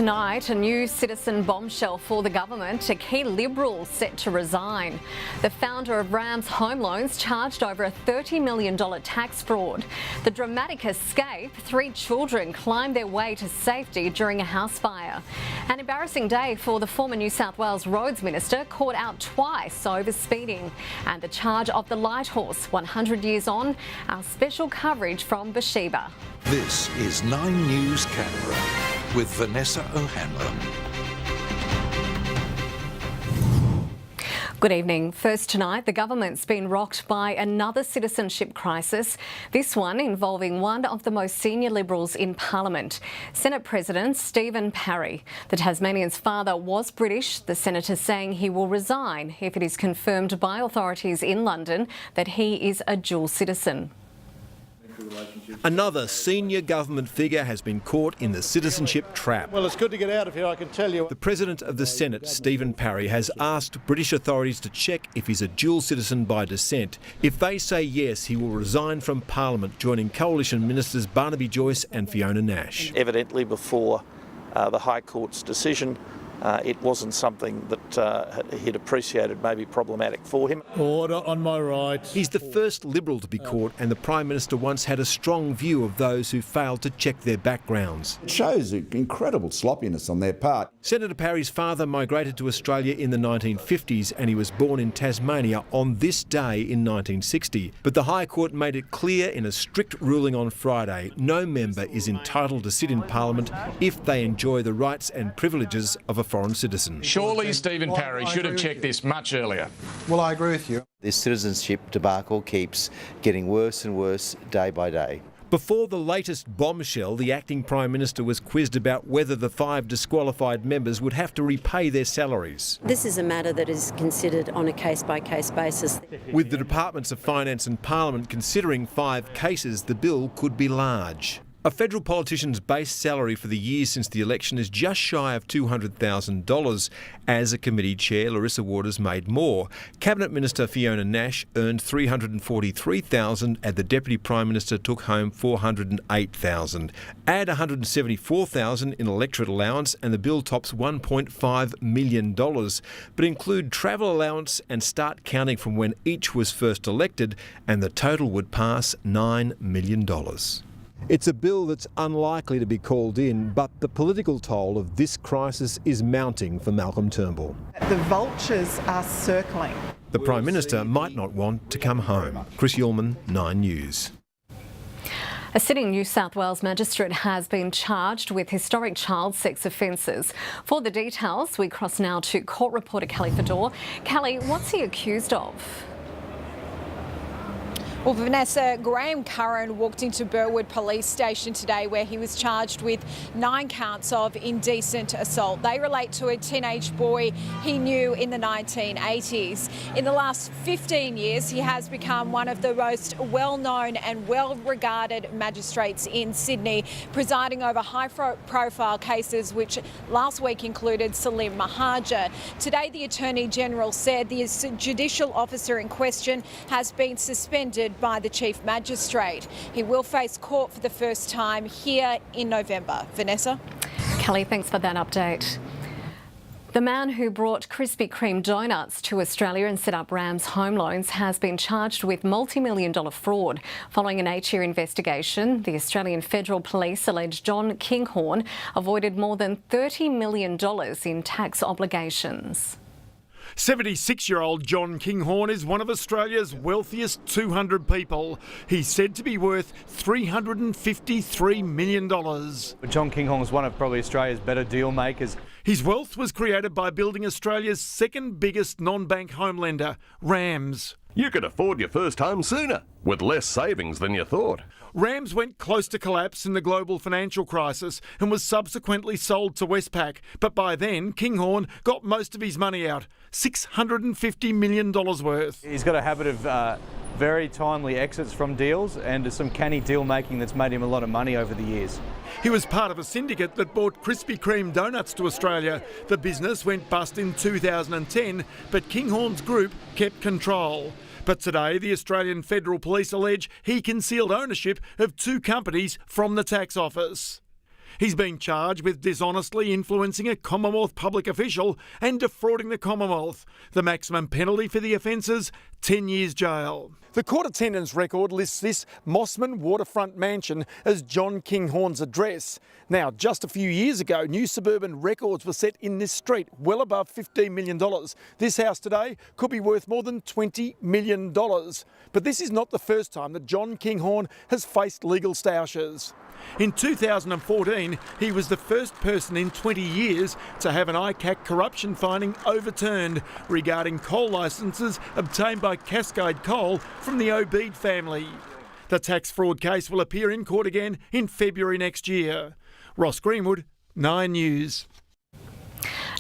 Tonight, a new citizen bombshell for the government. A key Liberal set to resign. The founder of Rams Home Loans charged over a $30 million tax fraud. The dramatic escape. 3 children climbed their way to safety during a house fire. An embarrassing day for the former New South Wales Roads Minister, caught out twice over speeding. And the charge of the light horse, 100 years on. Our special coverage from Bathsheba. This is 9 News Canberra with Vanessa O'Hanlon. Good evening. First tonight, the government's been rocked by another citizenship crisis, this one involving one of the most senior Liberals in Parliament, Senate President Stephen Parry. The Tasmanian's father was British, the senator saying he will resign if it is confirmed by authorities in London that he is a dual citizen. Another senior government figure has been caught in the citizenship trap. Well, it's good to get out of here, I can tell you. The President of the Senate, Stephen Parry, has asked British authorities to check if he's a dual citizen by descent. If they say yes, he will resign from Parliament, joining Coalition Ministers Barnaby Joyce and Fiona Nash. Evidently, before the High Court's decision, it wasn't something that he'd appreciated, maybe problematic for him. Order on my right. He's the first Liberal to be caught, and the Prime Minister once had a strong view of those who failed to check their backgrounds. It shows incredible sloppiness on their part. Senator Parry's father migrated to Australia in the 1950s, and he was born in Tasmania on this day in 1960. But the High Court made it clear in a strict ruling on Friday, no member is entitled to sit in Parliament if they enjoy the rights and privileges of a foreign citizen. Surely Stephen Parry should have checked this much earlier. Well, I agree with you. This citizenship debacle keeps getting worse and worse day by day. Before the latest bombshell, the acting Prime Minister was quizzed about whether the 5 disqualified members would have to repay their salaries. This is a matter that is considered on a case-by-case basis. With the Departments of Finance and Parliament considering 5 cases, the bill could be large. A federal politician's base salary for the year since the election is just shy of $200,000. As a committee chair, Larissa Waters made more. Cabinet Minister Fiona Nash earned $343,000 and the Deputy Prime Minister took home $408,000. Add $174,000 in electorate allowance and the bill tops $1.5 million. But include travel allowance and start counting from when each was first elected and the total would pass $9 million. It's a bill that's unlikely to be called in, but the political toll of this crisis is mounting for Malcolm Turnbull. The vultures are circling. The Prime Minister might not want to come home. Chris Ullman, 9 News. A sitting New South Wales magistrate has been charged with historic child sex offences. For the details, we cross now to court reporter Kelly Fedor. Kelly, what's he accused of? Well, Vanessa, Graham Curran walked into Burwood Police Station today where he was charged with 9 counts of indecent assault. They relate to a teenage boy he knew in the 1980s. In the last 15 years, he has become one of the most well-known and well-regarded magistrates in Sydney, presiding over high-profile cases which last week included Salim Mahaja. Today, the Attorney-General said the judicial officer in question has been suspended by the Chief Magistrate. He will face court for the first time here in November. Vanessa? Kelly, thanks for that update. The man who brought Krispy Kreme donuts to Australia and set up Rams Home Loans has been charged with multi-million-dollar fraud. Following an 8-year investigation, the Australian Federal Police alleged John Kinghorn avoided more than $30 million in tax obligations. 76-year-old John Kinghorn is one of Australia's wealthiest 200 people. He's said to be worth $353 million. John Kinghorn is one of probably Australia's better deal makers. His wealth was created by building Australia's second biggest non-bank home lender, Rams. You could afford your first home sooner, with less savings than you thought. Rams went close to collapse in the global financial crisis and was subsequently sold to Westpac. But by then, Kinghorn got most of his money out, $650 million worth. He's got a habit of very timely exits from deals and some canny deal making that's made him a lot of money over the years. He was part of a syndicate that bought Krispy Kreme donuts to Australia. The business went bust in 2010, but Kinghorn's group kept control. But today, the Australian Federal Police allege he concealed ownership of 2 companies from the tax office. He's been charged with dishonestly influencing a Commonwealth public official and defrauding the Commonwealth. The maximum penalty for the offences, 10 years jail. The court attendance record lists this Mossman waterfront mansion as John Kinghorn's address. Now, just a few years ago, new suburban records were set in this street, well above $15 million. This house today could be worth more than $20 million. But this is not the first time that John Kinghorn has faced legal stoushes. In 2014, he was the first person in 20 years to have an ICAC corruption finding overturned regarding coal licences obtained by Cascade Coal from the Obeid family. The tax fraud case will appear in court again in February next year. Ross Greenwood, 9 News.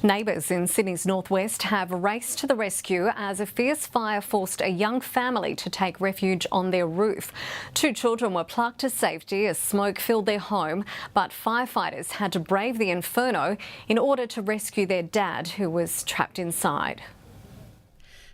Neighbours in Sydney's northwest have raced to the rescue as a fierce fire forced a young family to take refuge on their roof. 2 children were plucked to safety as smoke filled their home, but firefighters had to brave the inferno in order to rescue their dad, who was trapped inside.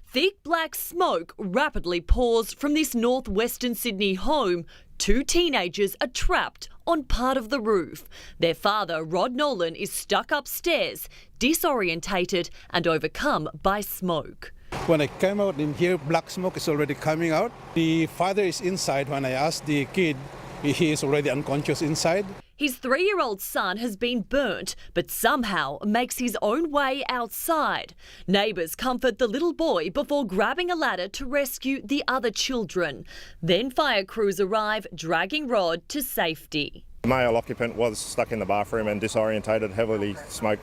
Thick black smoke rapidly pours from this northwestern Sydney home. 2 teenagers are trapped on part of the roof. Their father, Rod Nolan, is stuck upstairs, disorientated and overcome by smoke. When I came out in here, black smoke is already coming out. The father is inside. When I asked the kid, he is already unconscious inside. His 3-year-old son has been burnt, but somehow makes his own way outside. Neighbours comfort the little boy before grabbing a ladder to rescue the other children. Then fire crews arrive, dragging Rod to safety. The male occupant was stuck in the bathroom and disorientated, heavily smoke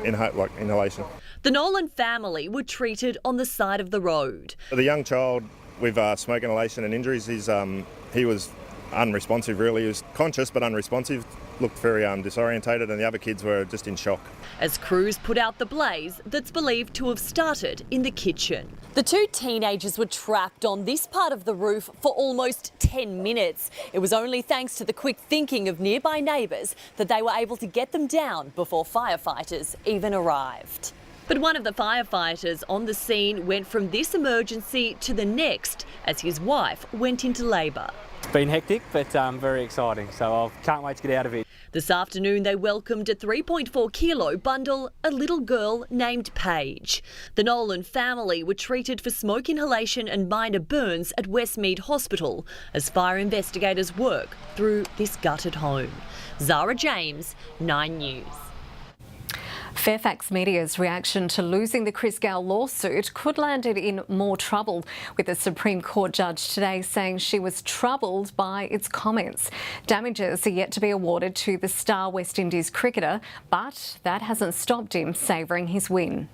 inhalation. The Nolan family were treated on the side of the road. The young child with smoke inhalation and injuries, he was unresponsive really. He was conscious but unresponsive, looked very disorientated, and the other kids were just in shock. As crews put out the blaze that's believed to have started in the kitchen. The 2 teenagers were trapped on this part of the roof for almost 10 minutes. It was only thanks to the quick thinking of nearby neighbours that they were able to get them down before firefighters even arrived. But one of the firefighters on the scene went from this emergency to the next as his wife went into labour. It's been hectic, but very exciting, so I can't wait to get out of it. This afternoon they welcomed a 3.4 kilo bundle, a little girl named Paige. The Nolan family were treated for smoke inhalation and minor burns at Westmead Hospital as fire investigators work through this gutted home. Zara James, 9 News. Fairfax Media's reaction to losing the Chris Gale lawsuit could land it in more trouble, with the Supreme Court judge today saying she was troubled by its comments. Damages are yet to be awarded to the star West Indies cricketer, but that hasn't stopped him savouring his win.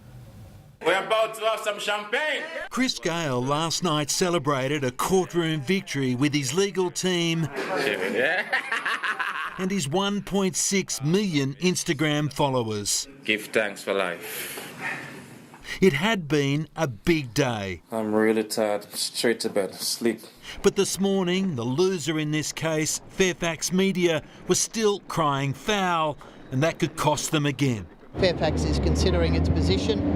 We're about to have some champagne. Chris Gale last night celebrated a courtroom victory with his legal team and his 1.6 million Instagram followers. Give thanks for life. It had been a big day. I'm really tired. Straight to bed. Sleep. But this morning, the loser in this case, Fairfax Media, was still crying foul, and that could cost them again. Fairfax is considering its position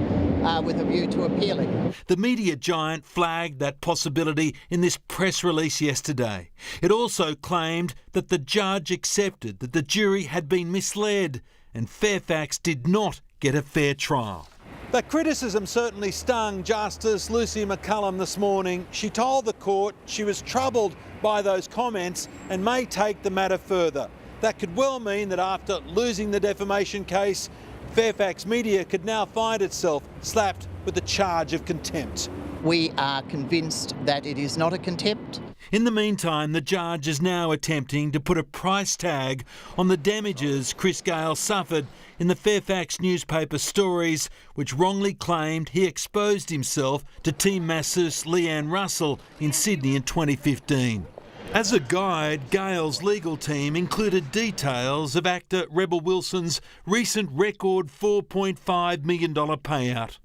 with a view to appealing. The media giant flagged that possibility in this press release yesterday. It also claimed that the judge accepted that the jury had been misled and Fairfax did not get a fair trial. That criticism certainly stung Justice Lucy McCullum this morning. She told the court she was troubled by those comments and may take the matter further. That could well mean that after losing the defamation case, Fairfax Media could now find itself slapped with the charge of contempt. We are convinced that it is not a contempt. In the meantime, the judge is now attempting to put a price tag on the damages Chris Gale suffered in the Fairfax newspaper stories, which wrongly claimed he exposed himself to team masseuse Leanne Russell in Sydney in 2015. As a guide, Gale's legal team included details of actor Rebel Wilson's recent record $4.5 million payout.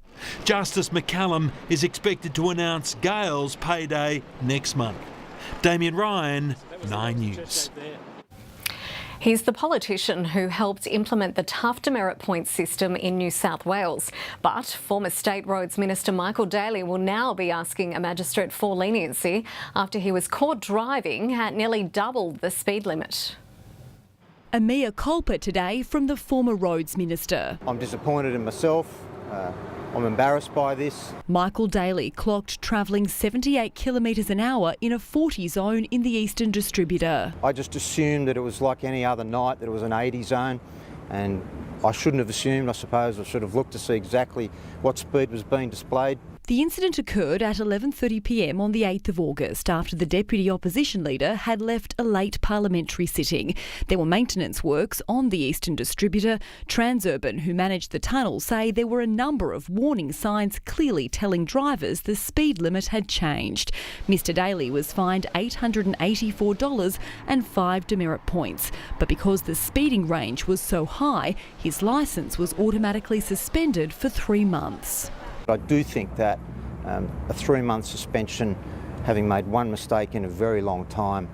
Justice McCullum is expected to announce Gale's payday next month. Damien Ryan, 9 News. He's the politician who helped implement the tough demerit points system in New South Wales. But former State Roads Minister Michael Daly will now be asking a magistrate for leniency after he was caught driving at nearly double the speed limit. A mea culpa today from the former roads minister. I'm disappointed in myself. I'm embarrassed by this. Michael Daly clocked travelling 78 kilometres an hour in a 40 zone in the Eastern Distributor. I just assumed that it was like any other night, that it was an 80 zone, and I shouldn't have assumed. I suppose I should have looked to see exactly what speed was being displayed. The incident occurred at 11:30 p.m. on the 8th of August after the Deputy Opposition Leader had left a late parliamentary sitting. There were maintenance works on the Eastern Distributor. Transurban, who managed the tunnel, say there were a number of warning signs clearly telling drivers the speed limit had changed. Mr Daly was fined $884 and 5 demerit points. But because the speeding range was so high, his licence was automatically suspended for 3 months. I do think that a 3-month suspension, having made one mistake in a very long time,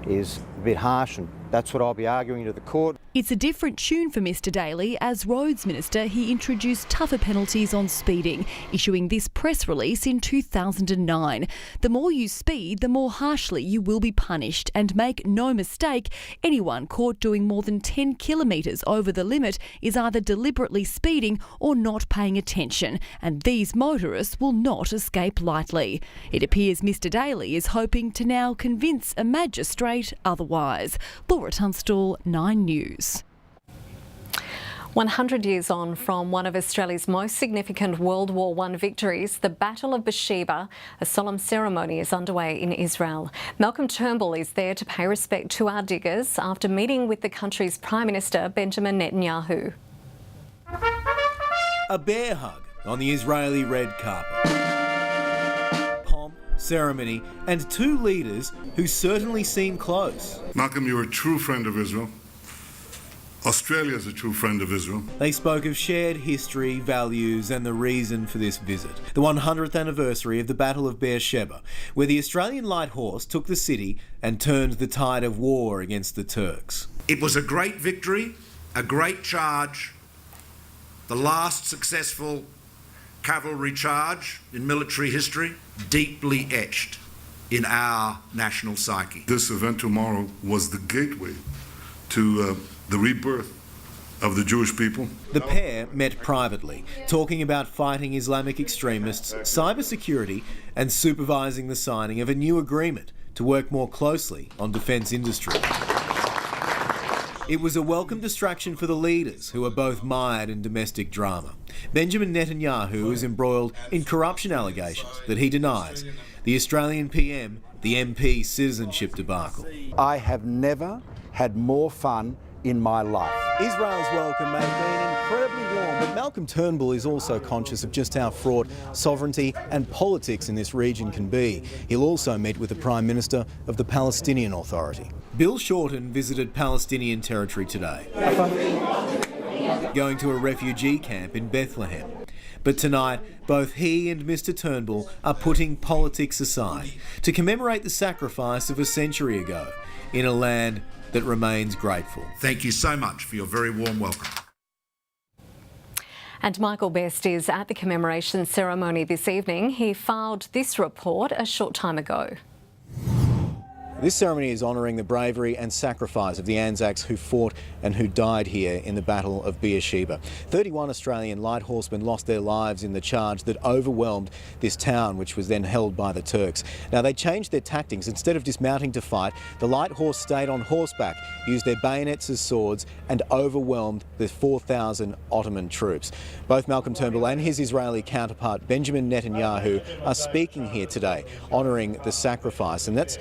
is a bit harsh, and that's what I'll be arguing to the court. It's a different tune for Mr Daly. As Roads Minister, he introduced tougher penalties on speeding, issuing this press release in 2009. The more you speed, the more harshly you will be punished. And make no mistake, anyone caught doing more than 10 kilometres over the limit is either deliberately speeding or not paying attention. And these motorists will not escape lightly. It appears Mr Daly is hoping to now convince a magistrate otherwise. Laura Tunstall, 9 News. 100 years on from one of Australia's most significant World War I victories, the Battle of Beersheba, a solemn ceremony is underway in Israel. Malcolm Turnbull is there to pay respect to our diggers after meeting with the country's Prime Minister Benjamin Netanyahu. A bear hug on the Israeli red carpet. Pomp, ceremony, and 2 leaders who certainly seem close. Malcolm, you're a true friend of Israel. Australia is a true friend of Israel. They spoke of shared history, values, and the reason for this visit. The 100th anniversary of the Battle of Beersheba, where the Australian light horse took the city and turned the tide of war against the Turks. It was a great victory, a great charge, the last successful cavalry charge in military history, deeply etched in our national psyche. This event tomorrow was the gateway to the rebirth of the Jewish people. The pair met privately, talking about fighting Islamic extremists, cybersecurity, and supervising the signing of a new agreement to work more closely on defence industry. It was a welcome distraction for the leaders, who are both mired in domestic drama. Benjamin Netanyahu is embroiled in corruption allegations that he denies. The Australian PM, the MP citizenship debacle. I have never had more fun in my life. Israel's welcome may have been incredibly warm, but Malcolm Turnbull is also conscious of just how fraught sovereignty and politics in this region can be. He'll also meet with the Prime Minister of the Palestinian Authority. Bill Shorten visited Palestinian territory today, going to a refugee camp in Bethlehem. But tonight, both he and Mr Turnbull are putting politics aside to commemorate the sacrifice of a century ago in a land that remains grateful. Thank you so much for your very warm welcome. And Michael Best is at the commemoration ceremony this evening. He filed this report a short time ago. This ceremony is honouring the bravery and sacrifice of the Anzacs who fought and who died here in the Battle of Beersheba. 31 Australian light horsemen lost their lives in the charge that overwhelmed this town, which was then held by the Turks. Now, they changed their tactics. Instead of dismounting to fight, the light horse stayed on horseback, used their bayonets as swords, and overwhelmed the 4,000 Ottoman troops. Both Malcolm Turnbull and his Israeli counterpart, Benjamin Netanyahu, are speaking here today, honouring the sacrifice. And that's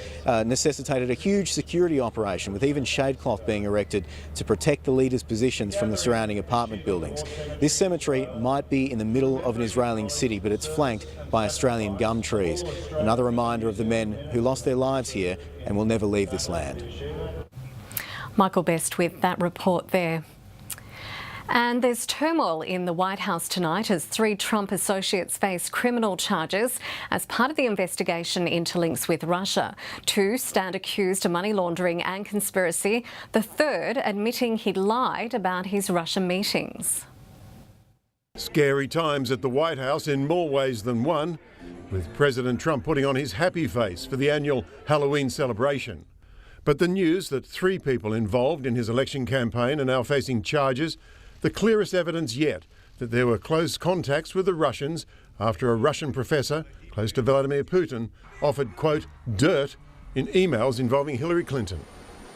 necessitated a huge security operation, with even shade cloth being erected to protect the leaders' positions from the surrounding apartment buildings. This cemetery might be in the middle of an Israeli city, but it's flanked by Australian gum trees. Another reminder of the men who lost their lives here and will never leave this land. Michael Best with that report there. And there's turmoil in the White House tonight as 3 Trump associates face criminal charges as part of the investigation into links with Russia. 2 stand accused of money laundering and conspiracy, the third admitting he lied about his Russia meetings. Scary times at the White House in more ways than one, with President Trump putting on his happy face for the annual Halloween celebration. But the news that 3 people involved in his election campaign are now facing charges, the clearest evidence yet that there were close contacts with the Russians after a Russian professor close to Vladimir Putin offered, quote, dirt in emails involving Hillary Clinton.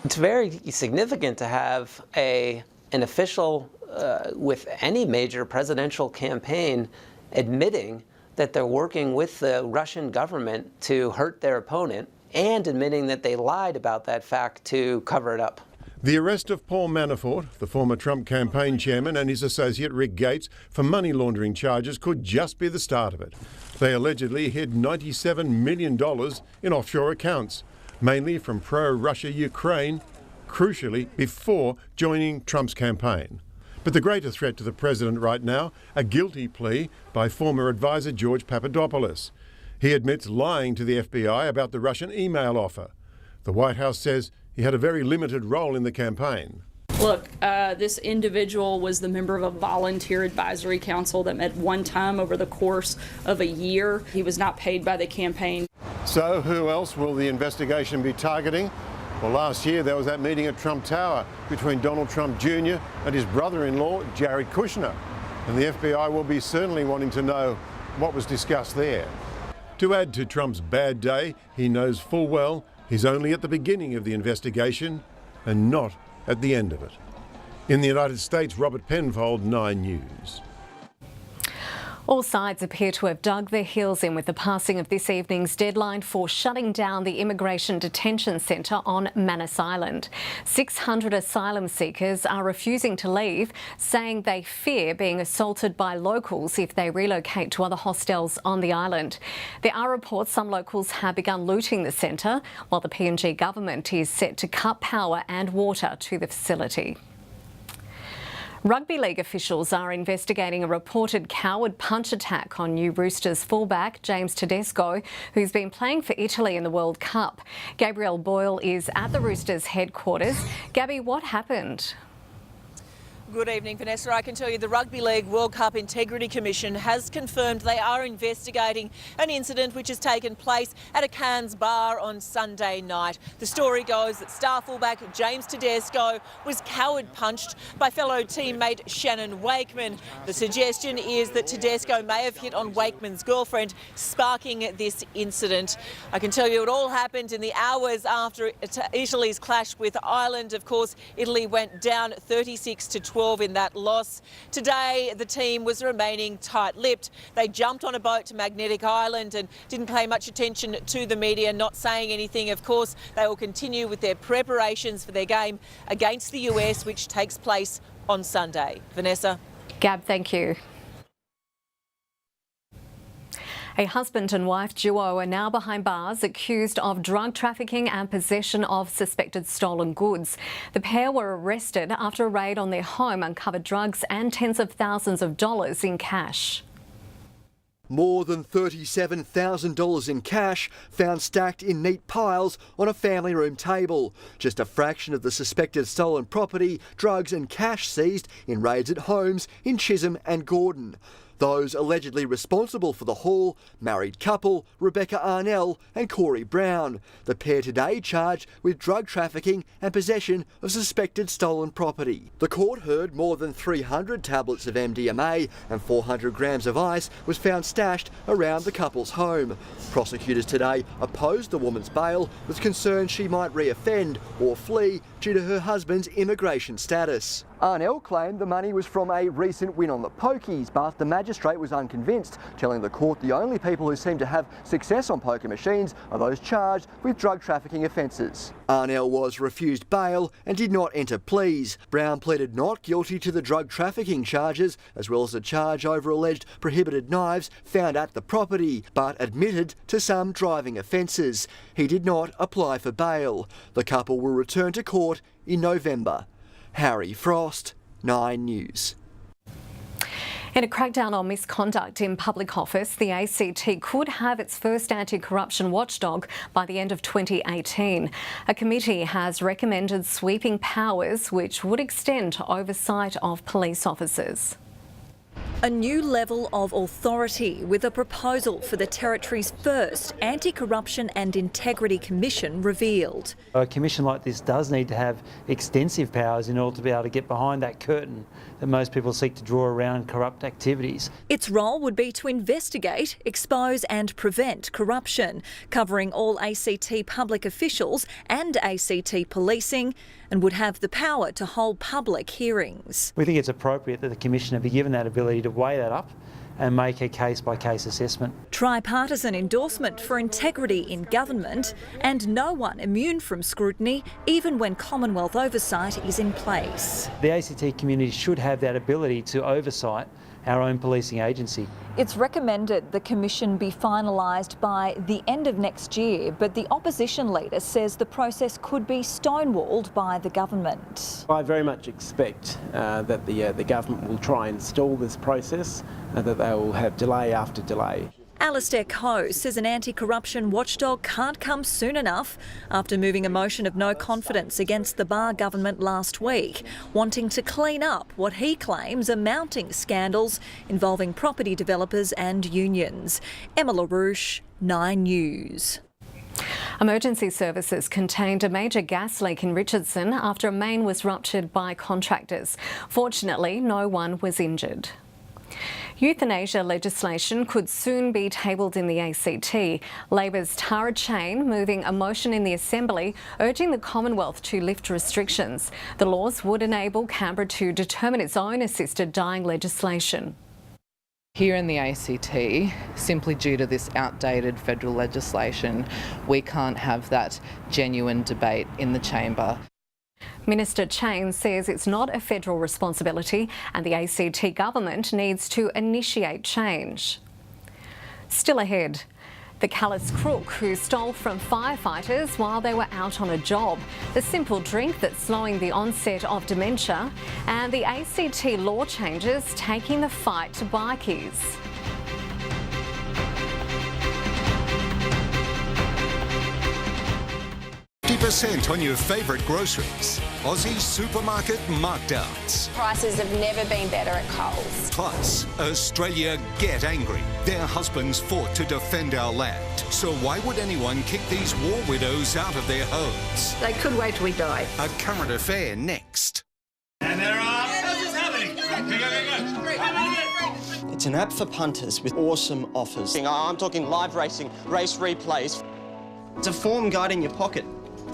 It's very significant to have an official with any major presidential campaign admitting that they're working with the Russian government to hurt their opponent and admitting that they lied about that fact to cover it up. The arrest of Paul Manafort, the former Trump campaign chairman, and his associate Rick Gates for money laundering charges could just be the start of it. They allegedly hid $97 million in offshore accounts, mainly from pro-Russia Ukraine, crucially before joining Trump's campaign. But the greater threat to the president right now, a guilty plea by former advisor George Papadopoulos. He admits lying to the FBI about the Russian email offer. The White House says he had a very limited role in the campaign. Look, this individual was the member of a volunteer advisory council that met one time over the course of a year. He was not paid by the campaign. So who else will the investigation be targeting? Well, last year there was that meeting at Trump Tower between Donald Trump Jr. and his brother-in-law, Jared Kushner. And the FBI will be certainly wanting to know what was discussed there. To add to Trump's bad day, he knows full well he's only at the beginning of the investigation and not at the end of it. In the United States, Robert Penfold, 9 News. All sides appear to have dug their heels in with the passing of this evening's deadline for shutting down the Immigration Detention Centre on Manus Island. 600 asylum seekers are refusing to leave, saying they fear being assaulted by locals if they relocate to other hostels on the island. There are reports some locals have begun looting the centre, while the PNG government is set to cut power and water to the facility. Rugby league officials are investigating a reported coward punch attack on new Roosters fullback James Tedesco, who's been playing for Italy in the World Cup. Gabrielle Boyle is at the Roosters headquarters. Gabby, what happened? Good evening, Vanessa. I can tell you the Rugby League World Cup Integrity Commission has confirmed they are investigating an incident which has taken place at a Cairns bar on Sunday night. The story goes that star fullback James Tedesco was coward punched by fellow teammate Shannon Wakeman. The suggestion is that Tedesco may have hit on Wakeman's girlfriend, sparking this incident. I can tell you it all happened in the hours after Italy's clash with Ireland. Of course, Italy went down 36-12 in that loss. Today, the team was remaining tight-lipped. They jumped on a boat to Magnetic Island and didn't pay much attention to the media, not saying anything. Of course, they will continue with their preparations for their game against the US, which takes place on Sunday. Vanessa. Gab, thank you. A husband and wife duo are now behind bars accused of drug trafficking and possession of suspected stolen goods. The pair were arrested after a raid on their home uncovered drugs and tens of thousands of dollars in cash. More than $37,000 in cash found stacked in neat piles on a family room table. Just a fraction of the suspected stolen property, drugs and cash seized in raids at homes in Chisholm and Gordon. Those allegedly responsible for the haul, married couple Rebecca Arnell and Corey Brown. The pair today charged with drug trafficking and possession of suspected stolen property. The court heard more than 300 tablets of MDMA and 400 grams of ice was found stashed around the couple's home. Prosecutors today opposed the woman's bail with concern she might re-offend or flee due to her husband's immigration status. Arnell claimed the money was from a recent win on the pokies, but the magistrate was unconvinced, telling the court the only people who seem to have success on poker machines are those charged with drug trafficking offences. Arnell was refused bail and did not enter pleas. Brown pleaded not guilty to the drug trafficking charges, as well as a charge over alleged prohibited knives found at the property, but admitted to some driving offences. He did not apply for bail. The couple will return to court in November. Harry Frost, 9 News. In a crackdown on misconduct in public office, the ACT could have its first anti-corruption watchdog by the end of 2018. A committee has recommended sweeping powers which would extend to oversight of police officers. A new level of authority with a proposal for the Territory's first Anti-Corruption and Integrity Commission revealed. A commission like this does need to have extensive powers in order to be able to get behind that curtain that most people seek to draw around corrupt activities. Its role would be to investigate, expose and prevent corruption, covering all ACT public officials and ACT policing, and would have the power to hold public hearings. We think it's appropriate that the Commissioner be given that ability to weigh that up and make a case-by-case assessment. Tripartisan endorsement for integrity in government and no one immune from scrutiny, even when Commonwealth oversight is in place. The ACT community should have that ability to oversight our own policing agency. It's recommended the commission be finalised by the end of next year, but the opposition leader says the process could be stonewalled by the government. I very much expect that the government will try and stall this process, and that they will have delay after delay. Alistair Coe says an anti-corruption watchdog can't come soon enough after moving a motion of no confidence against the Barr government last week, wanting to clean up what he claims are mounting scandals involving property developers and unions. Emma LaRouche, 9 News. Emergency services contained a major gas leak in Richardson after a main was ruptured by contractors. Fortunately, no one was injured. Euthanasia legislation could soon be tabled in the ACT. Labor's Tara Chain moving a motion in the Assembly urging the Commonwealth to lift restrictions. The laws would enable Canberra to determine its own assisted dying legislation. Here in the ACT, simply due to this outdated federal legislation, we can't have that genuine debate in the chamber. Minister Chain says it's not a federal responsibility and the ACT government needs to initiate change. Still ahead, the callous crook who stole from firefighters while they were out on a job, the simple drink that's slowing the onset of dementia, and the ACT law changes taking the fight to bikies. % on your favourite groceries. Aussie supermarket markdowns. Prices have never been better at Coles. Plus, Australia get angry. Their husbands fought to defend our land. So why would anyone kick these war widows out of their homes? They could wait till we die. A current affair next. And they're off. How's this happening? Go. It's an app for punters with awesome offers. I'm talking live racing, race replays. It's a form guide in your pocket.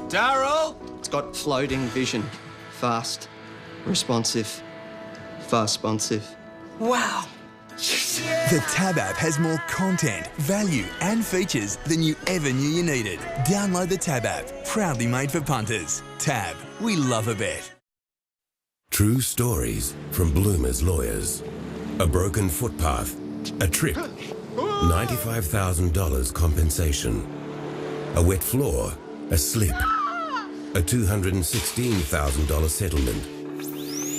Darryl! It's got floating vision. Fast, responsive, fast-sponsive. Wow. The Tab app has more content, value and features than you ever knew you needed. Download the Tab app, proudly made for punters. Tab, we love a bet. True stories from BLUMERS lawyers. A broken footpath, a trip, $95,000 compensation. A wet floor, a slip, a $216,000 settlement.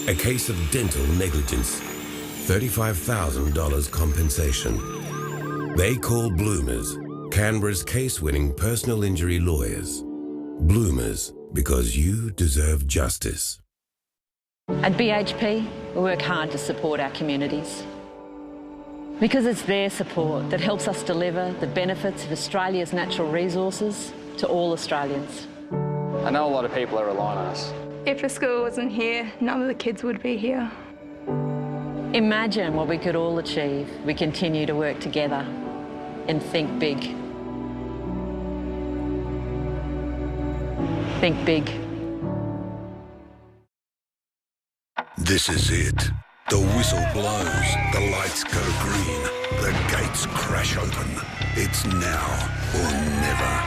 A case of dental negligence, $35,000 compensation. They call BLUMERS Canberra's case-winning personal injury lawyers. BLUMERS, because you deserve justice. At BHP, we work hard to support our communities. Because it's their support that helps us deliver the benefits of Australia's natural resources to all Australians. I know a lot of people are relying on us. If the school wasn't here, none of the kids would be here. Imagine what we could all achieve. We continue to work together and think big. Think big. This is it. The whistle blows, the lights go green, the gates crash open. It's now or never.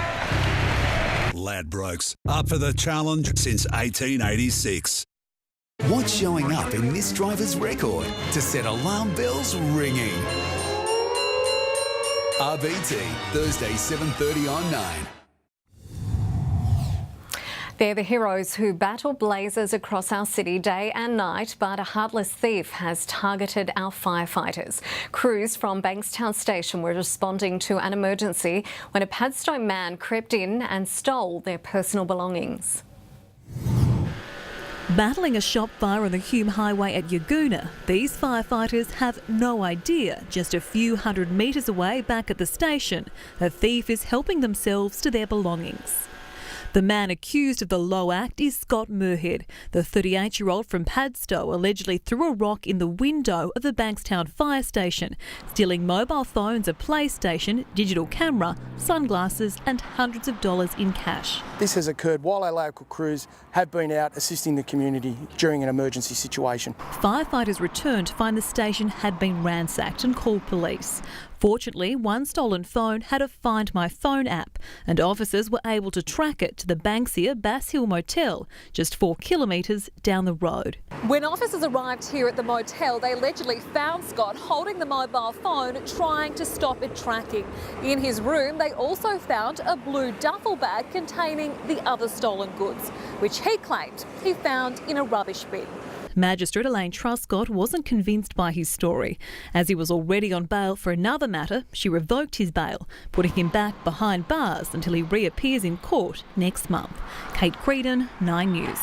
Ladbrokes, up for the challenge since 1886. What's showing up in this driver's record to set alarm bells ringing? RBT, Thursday 7:30 on 9. They're the heroes who battle blazes across our city day and night, but a heartless thief has targeted our firefighters. Crews from Bankstown Station were responding to an emergency when a Padstow man crept in and stole their personal belongings. Battling a shop fire on the Hume Highway at Yagoona, these firefighters have no idea just a few hundred metres away back at the station, a thief is helping themselves to their belongings. The man accused of the low act is Scott Muirhead. The 38-year-old from Padstow allegedly threw a rock in the window of the Bankstown fire station, stealing mobile phones, a PlayStation, digital camera, sunglasses and hundreds of dollars in cash. This has occurred while our local crews have been out assisting the community during an emergency situation. Firefighters returned to find the station had been ransacked and called police. Fortunately, one stolen phone had a Find My Phone app, and officers were able to track it to the Banksia Bass Hill Motel, just 4 kilometres down the road. When officers arrived here at the motel, they allegedly found Scott holding the mobile phone, trying to stop it tracking. In his room, they also found a blue duffel bag containing the other stolen goods, which he claimed he found in a rubbish bin. Magistrate Elaine Truscott wasn't convinced by his story. As he was already on bail for another matter, she revoked his bail, putting him back behind bars until he reappears in court next month. Kate Creedon, 9 News.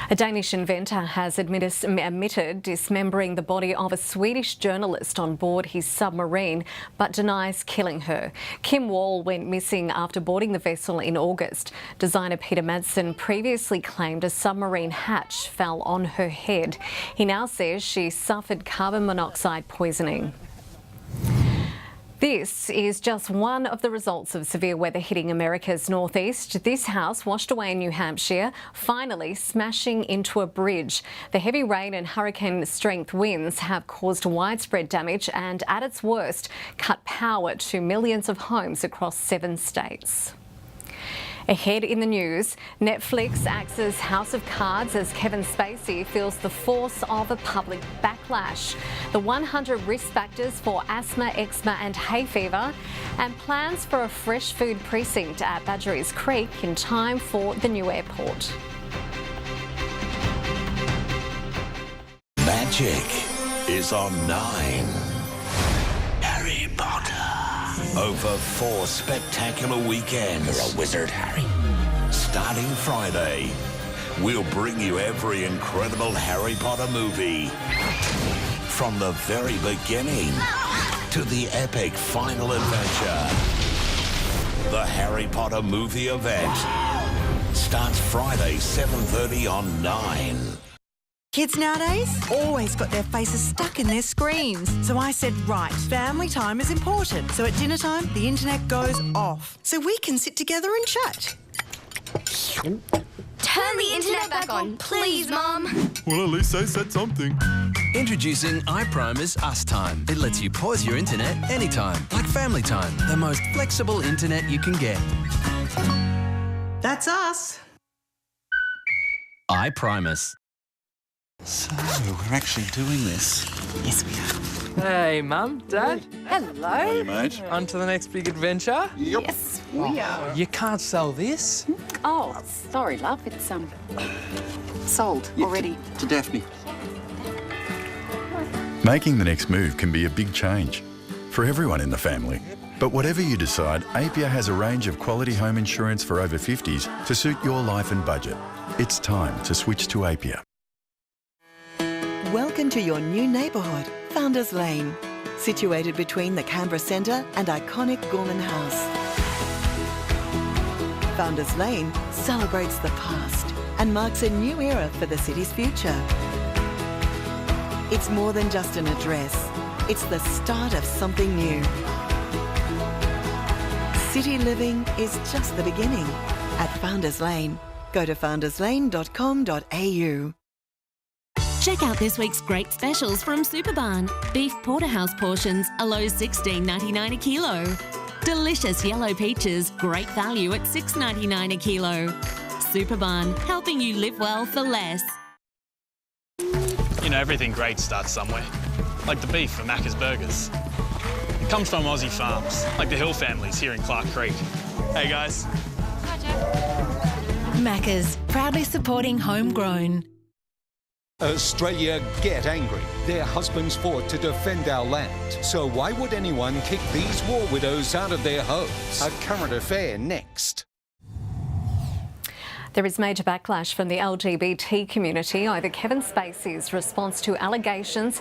A Danish inventor has admitted dismembering the body of a Swedish journalist on board his submarine, but denies killing her. Kim Wall went missing after boarding the vessel in August. Designer Peter Madsen previously claimed a submarine hatch fell on her head. He now says she suffered carbon monoxide poisoning. This is just one of the results of severe weather hitting America's northeast. This house washed away in New Hampshire, finally smashing into a bridge. The heavy rain and hurricane-strength winds have caused widespread damage and, at its worst, cut power to millions of homes across 7 states. Ahead in the news, Netflix axes House of Cards as Kevin Spacey feels the force of a public backlash, the 100 risk factors for asthma, eczema and hay fever, and plans for a fresh food precinct at Badgerys Creek in time for the new airport. Magic is on 9. Harry Potter. Over 4 spectacular weekends. You're a wizard, Harry. Starting Friday, we'll bring you every incredible Harry Potter movie. From the very beginning to the epic final adventure. The Harry Potter movie event starts Friday, 7:30 on 9. Kids nowadays always got their faces stuck in their screens. So I said, right, family time is important. So at dinner time, the internet goes off. So we can sit together and chat. Turn the internet back on, please, Mum. Well, at least they said something. Introducing iPrimer's Us Time. It lets you pause your internet anytime, like family time. The most flexible internet you can get. That's us. iPrimer's. So, we're actually doing this. Yes, we are. Hey, Mum, Dad. Hello. Hey, mate. On to the next big adventure. Yep. Yes, we are. You can't sell this. Oh, sorry, love. It's sold already. To Daphne. Making the next move can be a big change for everyone in the family. But whatever you decide, Apia has a range of quality home insurance for over 50s to suit your life and budget. It's time to switch to Apia. Welcome to your new neighbourhood, Founders Lane, situated between the Canberra Centre and iconic Gorman House. Founders Lane celebrates the past and marks a new era for the city's future. It's more than just an address, it's the start of something new. City living is just the beginning at Founders Lane. Go to founderslane.com.au. Check out this week's great specials from Superbarn. Beef porterhouse portions are low $16.99 a kilo. Delicious yellow peaches, great value at $6.99 a kilo. Superbarn, helping you live well for less. You know, everything great starts somewhere. Like the beef from Macca's Burgers. It comes from Aussie farms, like the Hill families here in Clark Creek. Hey guys. Hi, Jeff. Macca's, proudly supporting homegrown. Australia get angry. Their husbands fought to defend our land. So why would anyone kick these war widows out of their homes? A current affair next. There is major backlash from the LGBT community over Kevin Spacey's response to allegations